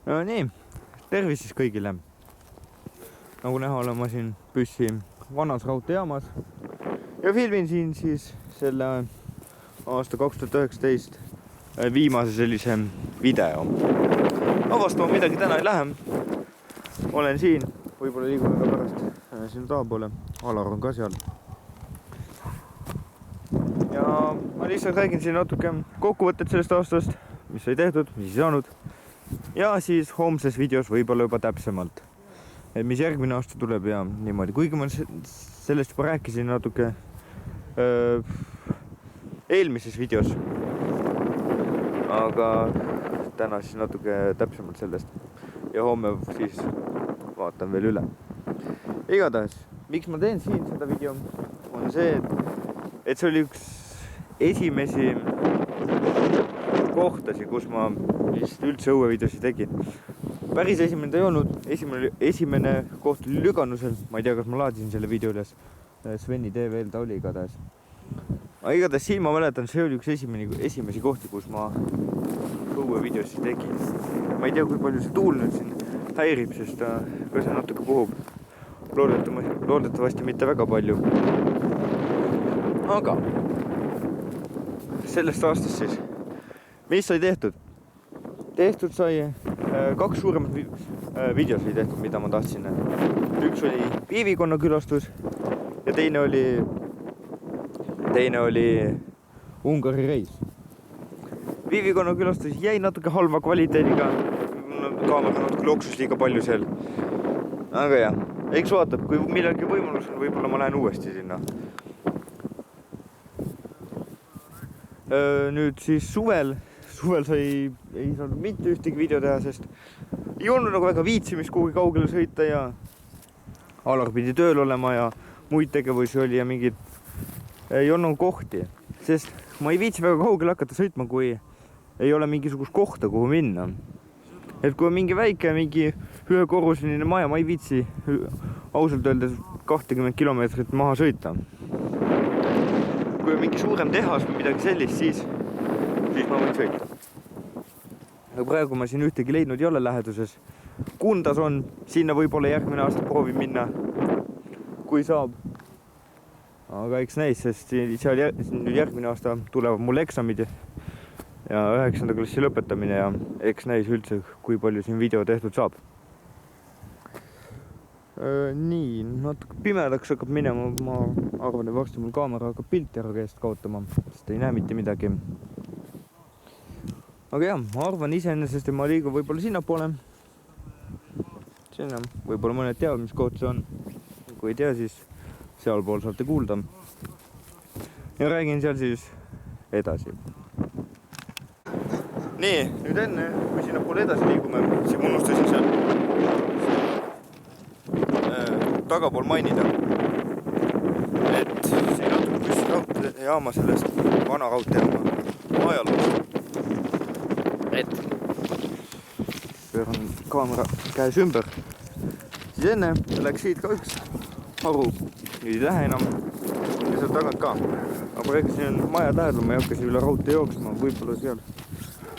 No nii, tervis siis kõigile. Nagu näha, olen ma siin püssi vanas raudteejaamas ja filmin siin siis selle aasta 2019 viimase sellise video. Avastama midagi täna ei lähe. Olen siin, võib-olla liigume ka pärast siin taapoole. Alar on ka seal. Ja ma lihtsalt räägin siin natuke kokkuvõtted sellest aastast, mis sai tehtud, mis ei saanud. Ja siis homses videos võib-olla juba täpsemalt, et mis järgmine aasta tuleb ja niimoodi. Kuigi ma sellest juba rääkisin natuke eelmises videos, aga täna siis natuke täpsemalt sellest ja homme siis vaatan veel üle. Igatahes, miks ma teen siin seda video, on see, et see oli üks esimesi kohtasi, kus ma vist üldse õuevideosi tegin. Päris esimene ta ei olnud, esimene koht oli Lüganusel. Ma ei tea, kas ma laadisin selle video üles. Sveni TV-l ta oli igatahes. Aga igatahes siin ma mäletan, see oli üks esimesi kohti, kus ma õuevideosi tegin. Ma ei tea, kui palju see tuul nüüd siin häirib, sest ka see natuke puhub. Loodetavasti mitte väga palju. Aga sellest aastast siis, mis sai tehtud? Tehtud sai kaks suuremat videos oli tehtud, mida ma tahtsin. Üks oli Viivikonna külastus ja teine oli Ungari reis. Viivikonna külastus jäi natuke halva kvaliteediga, kaamera natuke loksus liiga palju seal. Aga jah, eks vaatab, kui millalgi võimalus on, võib-olla ma lähen uuesti sinna. Nüüd siis suvel ei saanud mitte ühtegi video teha, sest ei olnud nagu väga viitsimist kuhugi kaugele sõita ja Alar pidi tööl olema ja muid tegevusi oli ja mingid ei olnud kohti, sest ma ei viitsi väga kaugele hakata sõitma, kui ei ole mingisugust kohta, kuhu minna. Et kui on mingi väike, mingi ühekorruseline maja, ma ei viitsi ausalt öeldes 20 kilomeetrit maha sõita. Kui on mingi suurem tehas või midagi sellist, siis ma võin sõita. Aga praegu ma siin ühtegi leidnud ei ole läheduses. Kundas on, sinna võib-olla järgmine aasta proovin minna, kui saab. Aga eks näis, sest seal järgmine aasta tulevad mul eksamid ja 9. klassi lõpetamine ja eks näis üldse, kui palju siin video tehtud saab. Nii, natuke pimedaks hakkab minema, ma arvan, et varsti mul kaamera hakkab pilti ära käest kaotama, sest ei näe mitte midagi. Aga jah, ma arvan iseenesest, et ma liigun võib-olla sinnapoole. Sinna, võib-olla mõned teavad, mis koht see on. Kui ei tea, siis sealpool saate kuulda. Ja räägin seal siis edasi. Nii, nüüd enne, kui sinnapoole edasi liigume, siis unustasin seal tagapool mainida, et siin natuke püssi raudteejaama sellest vana raudteejaama ajaloost. Et pööran kaamera käes ümber. Siis enne läks siit ka üks haru, nüüd ei lähe enam ja seal tagant ka. Aga praegu siin on maja lähedal, ma ei hakka siin üle raudtee jooksma, võib-olla seal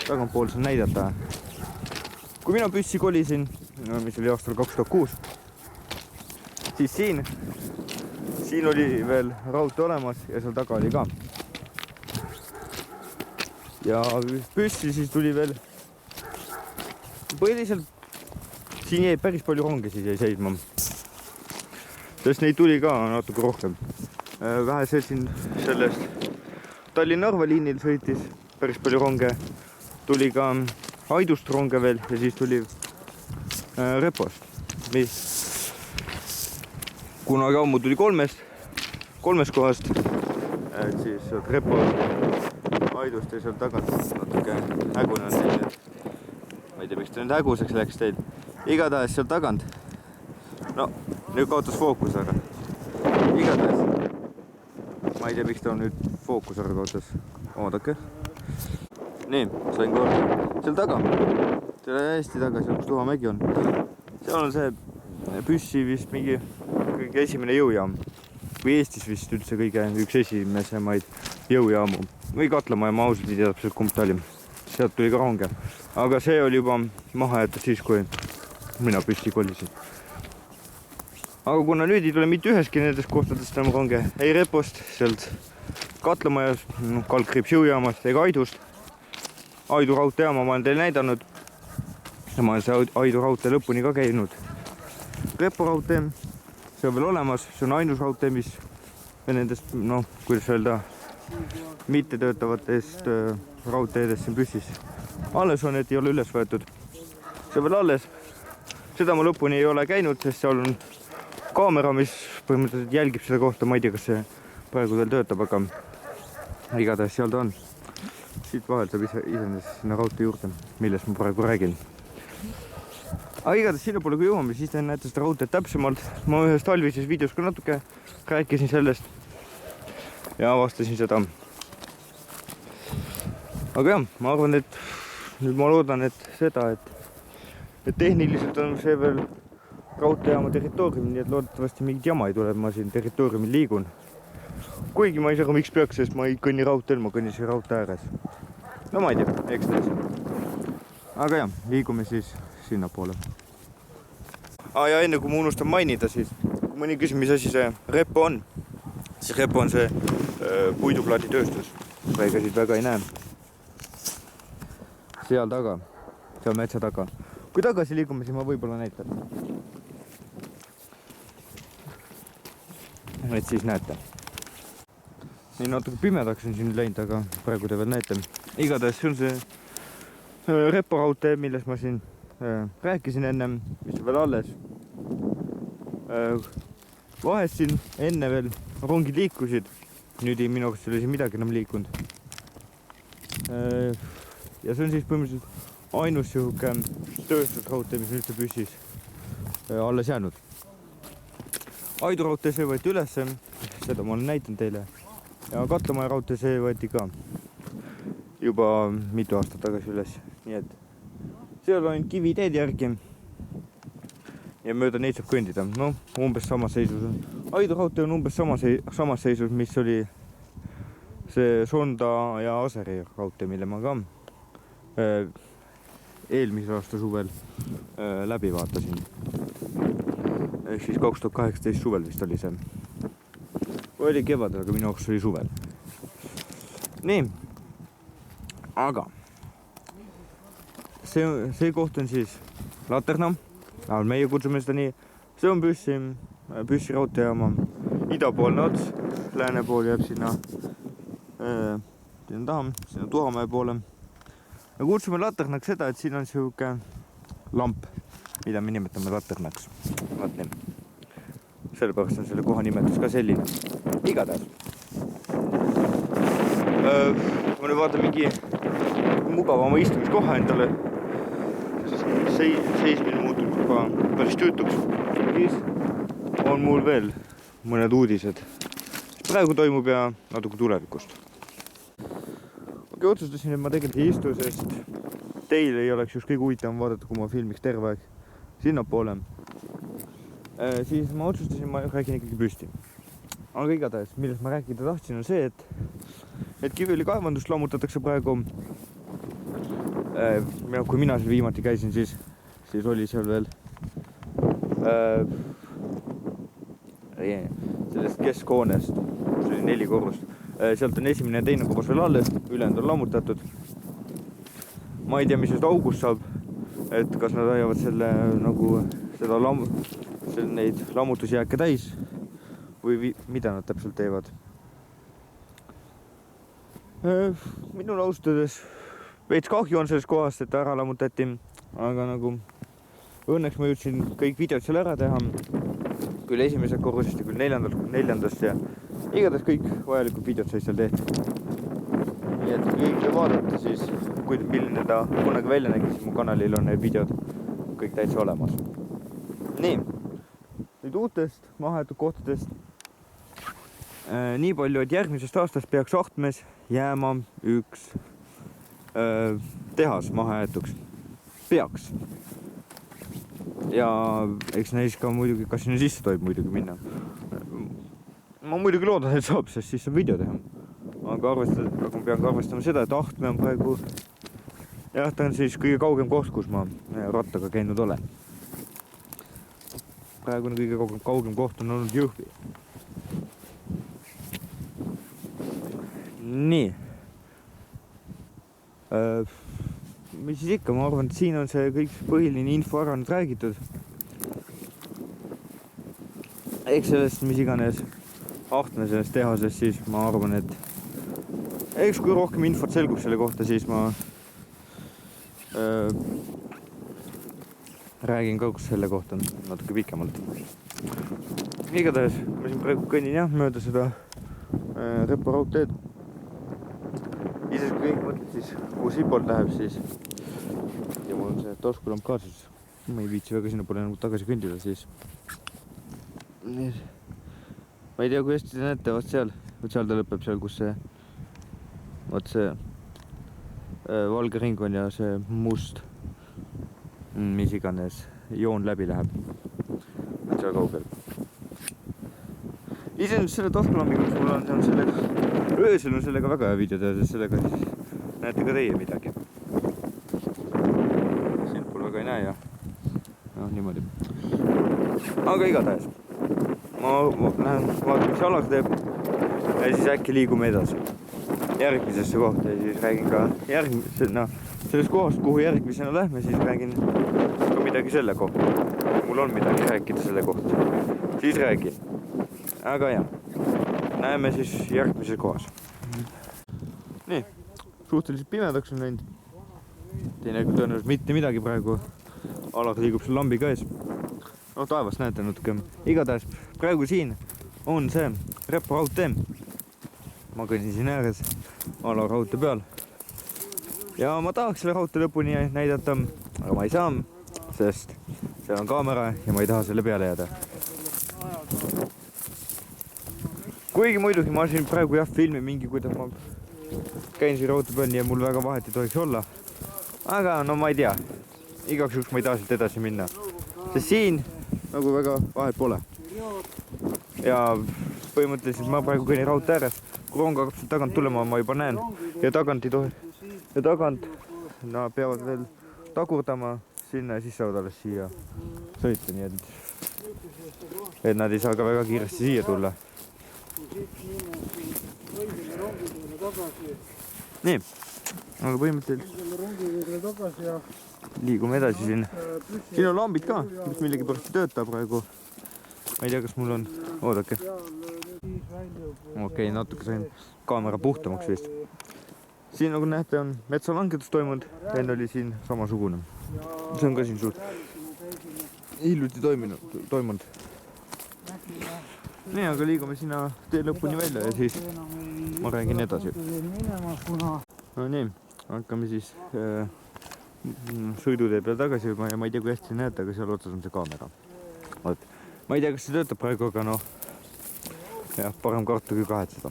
tagantpool saan näidata. Kui mina püssi kolisin, mis oli aastal 2006, siis siin oli veel raudtee olemas ja seal taga oli ka. Ja püssi siis tuli veel põhiliselt, siin jäi päris palju ronge siis jäi seisma. Sest neid tuli ka natuke rohkem. Vähe siin sellest Tallinna-Narva liinil sõitis päris palju ronge. Tuli ka Aidust ronge veel ja siis tuli Repost, mis kunagi ammu tuli kolmest kohast, et siis Repost, Aidust ja seal tagant natuke hägune on teil. Ma ei tea, miks ta nüüd häguseks läks teil. Igatahes seal tagant. No, nüüd kaotas fookus ära. Igatahes. Ma ei tea, miks ta on nüüd fookus ära kaotas. Oodake. Nii, sain korda. Seal taga. Seal hästi taga, seal kus Tuhamägi on. Seal on see püssi vist mingi kõige esimene jõujaam. Või Eestis vist üldse kõige üks esimesemaid jõujaamu. Või katlamaja, ma ausalt ei tea täpselt kumb ta oli. Sealt tuli ka ronge. aga see oli juba maha jäetud siis, kui mina püsti kolisin. Aga kuna nüüd ei tule mitte üheski nendest kohtadest enam ronge, ei Repost, sealt Katlamajast, kaldkriips jõujaamast ega Aidust. Aidu raudteejaama ma olen teile näidanud. Ja ma olen see Aidu raudtee lõpuni ka käinud. Repo raudtee, see on veel olemas, see on ainus raudtee, mis nendest, kuidas öelda, mitte töötavatest raudteedest siin püssis. Alles on, et ei ole üles võetud. See veel alles. Seda ma lõpuni ei ole käinud, sest seal on kaamera, mis põhimõtteliselt jälgib seda kohta. Ma ei tea, kas see praegu veel töötab, aga igatahes seal ta on. Siit vahel saab iseenesest sinna raudtee juurde, millest ma praegu räägin. Aga igatahes sinna poole, kui jõuame, siis te näete seda raudteed täpsemalt. Ma ühes talvises videos ka natuke rääkisin sellest ja avastasin seda. Aga jah, ma arvan, et nüüd ma loodan, et seda, et tehniliselt on see veel raudteejaama territooriumil, nii et loodetavasti mingit jama ei tule, ma siin territooriumil liigun. Kuigi ma ei saa, miks peaks, sest ma ei kõnni raudteel, ma kõnnin siin raudtee ääres. No ma ei tea, eks näes. Aga jah, liigume siis sinna poole. Ja enne kui ma unustan mainida, siis kui mõni küsib, mis asi see Repo on, siis Repo on see puiduplaaditööstus. Ega siit väga ei näe. Seal taga, seal metsa taga. Kui tagasi liigume, siis ma võib-olla näitan. Et siis näete. Nii natuke pimedaks on siin läinud, aga praegu te veel näete. Igatahes see on see Repo raudtee, millest ma siin rääkisin enne, mis on veel alles. Vahest siin enne veel rongid liikusid. Nüüd ei minu arust ei ole siin midagi enam liikunud. Ja see on siis põhimõtteliselt ainus sihuke tööstusraudtee, mis üldse püssis alles jäänud. Aidu raudtee see võeti ülesse, seda ma olen näitanud teile. Ja Katlamaja raudtee see võeti ka juba mitu aastat tagasi üles. Nii et seal on kiviteed järgi ja mööda neid saab kõndida. No, umbes samas seisus on. Aidu raudtee on umbes samas seisus, mis oli see Sonda ja Aseri raudtee, mille ma ka eelmise aasta suvel läbi vaatasin. Ehk siis 2018 suvel vist oli see. Või oli kevadel, aga minu jaoks oli suvel. Nii. Aga see koht on siis Laterna. Meie kutsume seda nii. See on Püssi raudteejaama idapoolne ots. Lääne pool jääb sinna Tuhamäe poole. Me kutsume Laternaks seda, et siin on sihuke lamp, mida me nimetame Laternaks. Sellepärast on selle koha nimetus ka selline. Igatahes. Ma nüüd vaatan mingi mugavama istumiskoha endale. Seismine muutub juba päris tüütuks. Siis on mul veel mõned uudised. Praegu toimub ja natuke tulevikust. Otsustasin, et ma tegelikult ei istu, sest teil ei oleks just kõige huvitavam vaadata, kui ma filmiks terve aeg sinna poole. Siis ma otsustasin, ma räägin ikkagi püsti. Aga igatahes, millest ma rääkida tahtsin, on see, et Kiviõli kaevandust lammutatakse praegu. Kui mina seal viimati käisin, siis oli seal veel sellest keskhoonest, see oli 4 korrust. Sealt on esimene ja teine korrus veel alles, ülejäänud on lammutatud. Ma ei tea, mis just august saab, et kas nad ajavad neid lammutusjääke täis või mida nad täpselt teevad. Minul austades veits kahju on sellest kohast, et ära lammutati, aga õnneks ma jõudsin kõik videod seal ära teha. Küll esimesed korrusest ja küll neljandast ja igatahes kõik vajalikud videod sai seal tehtud. Nii et kui kõik vaadata, siis milline ta kunagi välja nägi, siis mu kanalil on need videod kõik täitsa olemas. Nii, nüüd uutest mahajäetud kohtadest. Nii palju, et järgmisest aastast peaks Ahtmes jääma üks tehas mahajäetuks. Peaks. Ja eks näis ka muidugi, kas sinna sisse tohib muidugi minna. Ma muidugi loodan, et saab, sest siis saab video teha. Aga ma pean ka arvestama seda, et Ahtme on praegu jah, ta on siis kõige kaugem koht, kus ma rattaga käinud olen. Praegune kõige kaugem koht on olnud Jõhvi. Nii. Mis siis ikka, ma arvan, et siin on see kõik põhiline info ära nüüd räägitud. Eks sellest, mis iganes ahtme sellest tehasest, siis ma arvan, et eks kui rohkem infot selgub selle kohta, siis ma räägin ka selle kohta natuke pikemalt. Igatahes ma siin praegu kõnnin jah, mööda seda Repo raudteed. Ises kui kõik mõtled siis, kuhu siit läheb siis ja mul on see taskulamp ka siis. Ma ei viitsi väga sinna pole nagu tagasi kõndida siis. Ma ei tea, kui hästi te näete, vaat seal ta lõpeb seal, kus see vaat see valge ring on ja see must mis iganes joon läbi läheb seal kaugel. Iseenesest selle taskulambiga, mis mul on sellega öösel on sellega väga hea video teha, sest sellega siis näete ka teie midagi. Sind pole väga ei näe ja niimoodi. Aga igatahes ma lähen vaatan, mis Alar teeb ja siis äkki liigume edasi järgmisesse kohta ja siis räägin ka sellest kohast, kuhu järgmisena lähme, siis räägin ka midagi selle kohta. Mul on midagi rääkida selle kohta, siis räägin. Aga jah, näeme siis järgmises kohas. Nii, suhteliselt pimedaks on läinud. Teine tõenäoliselt mitte midagi praegu. Alar liigub seal lambi käes. No taevast näete natuke. Igatahes praegu siin on see Repo raudtee. Ma kõnnin siin ääres Alar raudtee peal. Ja ma tahaks selle raudtee lõpuni näidata, aga ma ei saa, sest seal on kaamera ja ma ei taha selle peale jääda. Kuigi muidugi ma siin praegu jah filmi mingi, kuidas ma käin siin raudtee peal, nii et mul väga vahet ei tohiks olla. Aga no ma ei tea, igaks juhuks ma ei taha siit edasi minna, sest siin nagu väga vahet pole. Ja põhimõtteliselt ma praegu kõnnin raudtee ääres, kui rong hakkab sealt tagant tulema, ma juba näen ja tagant ei tohi. Ja tagant nad peavad veel tagurdama sinna ja siis saavad alles siia sõita, nii et nad ei saa ka väga kiiresti siia tulla. Nii, aga põhimõtteliselt liigume edasi siin. Siin on lambid ka, mis millegi pärast ei tööta praegu. Ma ei tea, kas mul on, oodake. Okei, natuke sain kaamera puhtamaks vist. Siin nagu näete on metsalangedus toimunud, enne oli siin samasugune. See on ka siin suht hiljuti toimunud. Nii, aga liigume sinna tee lõpuni välja ja siis ma räägin edasi. No nii, hakkame siis sõidutee peal tagasi ja ma ei tea, kui hästi näete, aga seal otsas on see kaamera. Ma ei tea, kas see töötab praegu, aga noh, jah, parem karta kui kahetseda.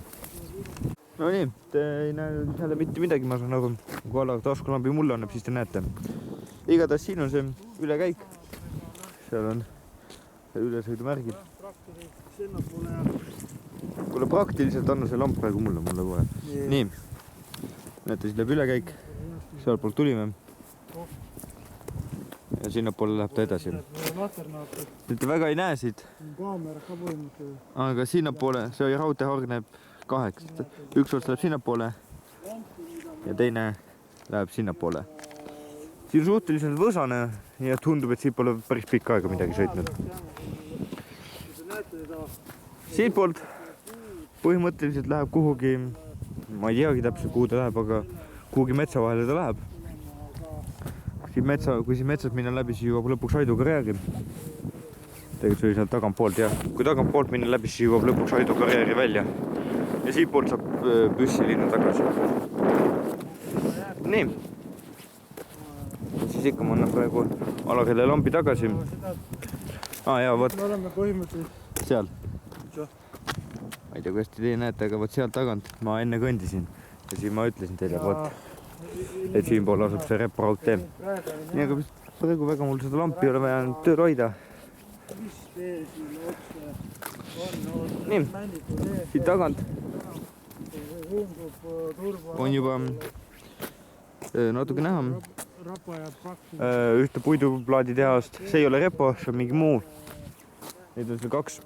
No nii, te ei näe jälle mitte midagi, ma saan aru, kui Alar taskulambi mulle annab, siis te näete. Igatahes siin on see ülekäik, seal on ülesõidumärgid. Kuule praktiliselt anna see lamp praegu mulle pole. Nii, näete, siis läheb ülekäik, seal poolt tulime ja sinna poole läheb ta edasi. Nüüd te väga ei näe siit, aga sinna poole, see raudtee hargneb kaheks. Üks ots läheb sinna poole ja teine läheb sinna poole. Siin on suhteliselt võsane ja tundub, et siit pole päris pikka aega midagi sõitnud. Siit poolt põhimõtteliselt läheb kuhugi, ma ei teagi täpselt kuhu ta läheb, aga kuhugi metsa vahele ta läheb. Kui siin metsas minna läbi, siis jõuab lõpuks Aidu karjääri. Tegelikult see oli seal tagant poolt, jah. Kui tagant poolt minna läbi, siis jõuab lõpuks Aidu karjääri välja. Ja siit poolt saab Püssi linna tagasi. Nii. Siis ikka ma annan praegu Alarile lambi tagasi. Jaa, võt. Me oleme põhimõtteliselt seal. Ma ei tea, kui hästi teie näete, aga võt sealt tagant ma enne kõndisin. Ja siin ma ütlesin teile, et siin pool asub see Repo raudtee. Nii, aga praegu väga mul seda lampi ei ole vaja tööl hoida. Nii, siit tagant on juba natuke näha. Rapa ja pakku. Ühte puiduplaadi tehast, see ei ole repo, see on mingi muu. Neid on seal 2.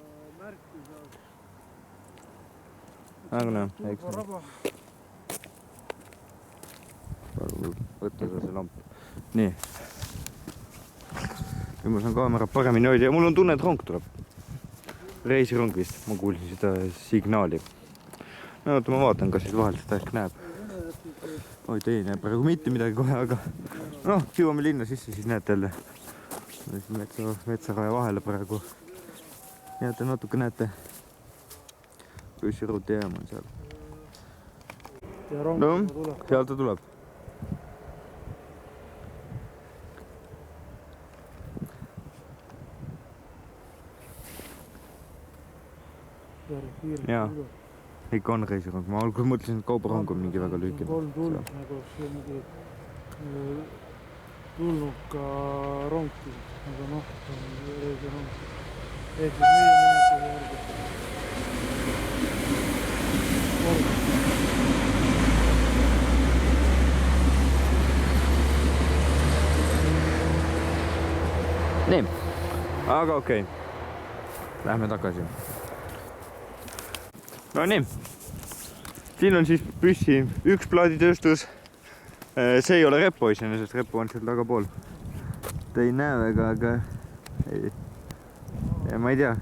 Aga näe, eks näe. Võtta see lamp. Nii. Nüüd ma saan kaamera paremini hoida ja mul on tunne, et rong tuleb. Reisirong vist, ma kuulsin seda signaali. No oota, ma vaatan, kas siis vahel seda ehk näeb. Oi, ei näe praegu mitte midagi kohe, aga noh, jõuame linna sisse, siis näete jälle. Metsaraja vahele praegu. Ja te natuke näete. Püssiruuti jaam on seal. No, seal ta tuleb. Jaa, ikka on reisirong. Ma algul mõtlesin, et kaubarong on mingi väga lühike. 3 tulnud, nagu see mingi tulnud ka rongti, aga noh, see on reisirong. Ehk siis 4 minuti järgi. Nii, aga okei. Lähme tagasi. No nii, siin on siis püssi 1 plaaditööstus. See ei ole repo iseenesest, repo on seal tagapool. Te ei näe väga, aga ei. Ja ma ei tea.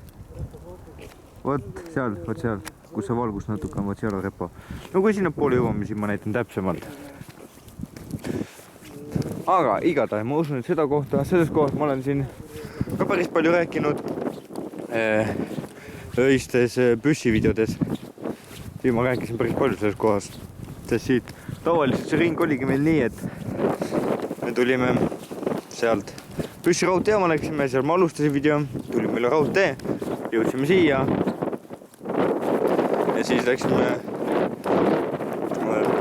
Vot seal, kus see valgus natuke on, vot seal on repo. No kui sinna poole jõuame, siis ma näitan täpsemalt. Aga igatahes ma usun, et selles kohas ma olen siin ka päris palju rääkinud öistes püssivideodes. Siin ma rääkisin päris palju selles kohas, sest siit tavaliselt see ring oligi meil nii, et me tulime sealt püssi raudteema, läksime, seal ma alustasin video, tulime üle raudtee, jõudsime siia ja siis läksime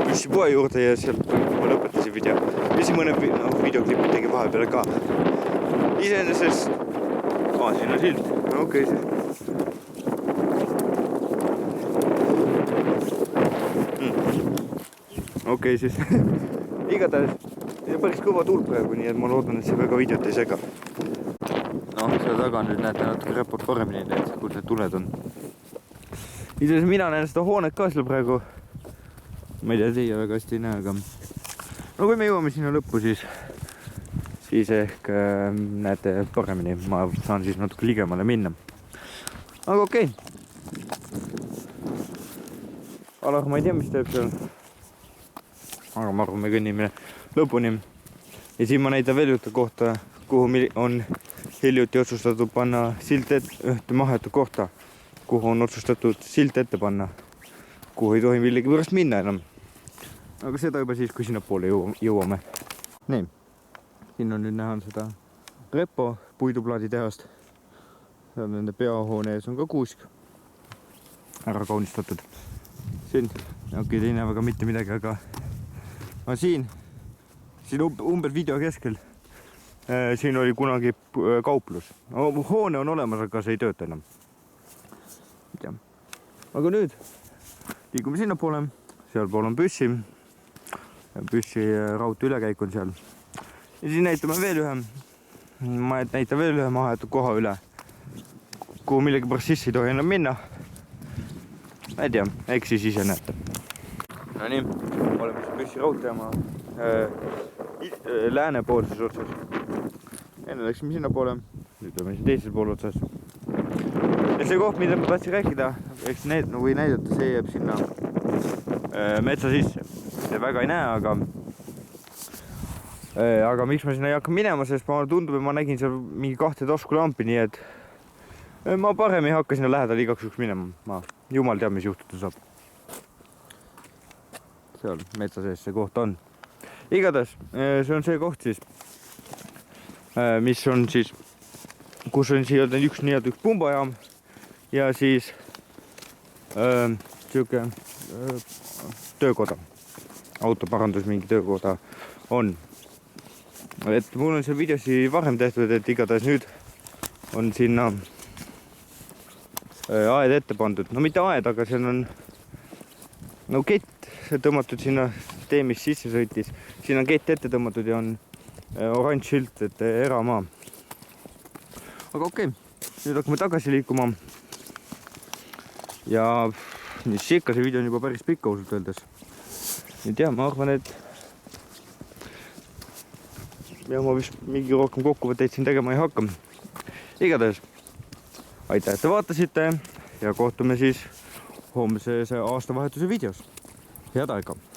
püssi poe juurde ja sealt ma lõpetasin video. Ja siis mõne videoklipid tegi vahepeal ka. Iseenesest, siin on silt, okei. Okei, siis igatahes päris kõva tuul praegu, nii et ma loodan, et see väga videot ei sega. Noh, seal taga nüüd näete natuke repot paremini, et kus need tuled on. Iseenesest mina näen seda hoonet ka seal praegu. Ma ei tea, teie väga hästi ei näe, aga no kui me jõuame sinna lõppu, siis ehk näete paremini. Ma saan siis natuke ligemale minna. Aga okei. Alar, ma ei tea, mis teeb seal. Aga ma arvan, me kõnnime lõpuni. Ja siin ma näitan veel ühte kohta, kuhu on hiljuti otsustatud panna silt ühte mahetu kohta, kuhu on otsustatud silt ette panna, kuhu ei tohi millegi pärast minna enam. Aga seda juba siis, kui sinna poole jõuame. Nii, siin on nüüd näha seda repo puiduplaadi tehast. Seal nende peahoone ees on ka kuusk ära kaunistatud. Siin, okei, ei näe väga mitte midagi, aga siin umbes video keskel, siin oli kunagi kauplus. Hoone on olemas, aga see ei tööta enam. Aga nüüd liigume sinna poole, seal pool on püssi raudtee ülekäik on seal. Ja siis näitame veel ühe mahetu koha üle, kuhu millegi pärast sisse ei tohi enam minna. Ma ei tea, eks siis ise näete. No nii, oleme siis püssi raudteema läänepoolses otsas. Enne läksime sinna poole, nüüd oleme siin teisel pool otsas. Ja see koht, mida ma tahtsin rääkida, eks või näidata, see jääb sinna metsa sisse. See väga ei näe, aga miks ma sinna ei hakka minema, sest ma tundub, et ma nägin seal mingi 2 taskulampi, nii et ma parem ei hakka sinna lähedal igaks juhuks minema. Jumal teab, mis juhtuda saab. Seal metsa sees see koht on. Igatahes, see on see koht siis, mis on siis, kus on siia üks pumbajaam ja siis siuke töökoda, autoparandus mingi töökoda on. Et mul on seal videosi varem tehtud, et igatahes nüüd on sinna aed ette pandud. No mitte aed, aga seal on kett tõmmatud sinna tee, mis sisse sõitis. Siin on kett ette tõmmatud ja on oranž silt, et eramaa. Aga okei, nüüd hakkame tagasi liikuma. Ja nii ikka see video on juba päris pikk ausalt öeldes. Nüüd jah, ma arvan, et ja ma vist mingi rohkem kokkuvõtteid siin tegema ei hakka. Igatahes, aitäh, et te vaatasite ja kohtume siis homse aastavahetuse videos. Head aega!